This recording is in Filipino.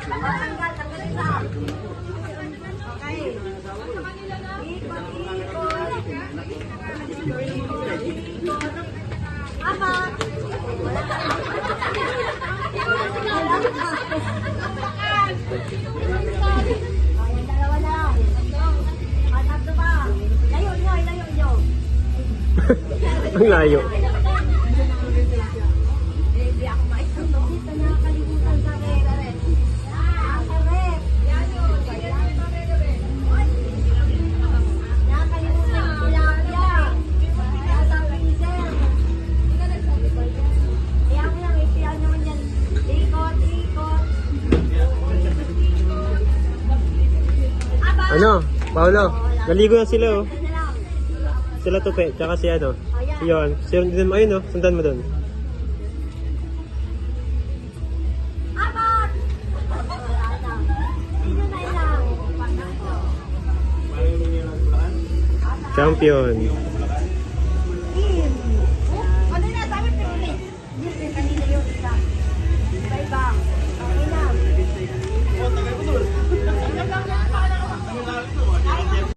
Tanggal, tanggal isa. Okay. Ikot. Apat. Ayan, dalawa lang. Tatlo pa. Layo nyo, layo nyo. Ang layo. Hindi ako maisundok. Dito nakakalimutan sa rin. Correct. Nakakalimutan ang tilapia. Kaya sabi ni Sir. Kaya mo lang, ipiyan naman yan. Ikot, ikot. Ano? Paolo, naligo na sila oh. Ito na lang. Sila Tupe, tsaka si ano. Yun, sundan mo ayun oh, sundan mo dun. Apat! Wala na. Sino na ilang? Champion.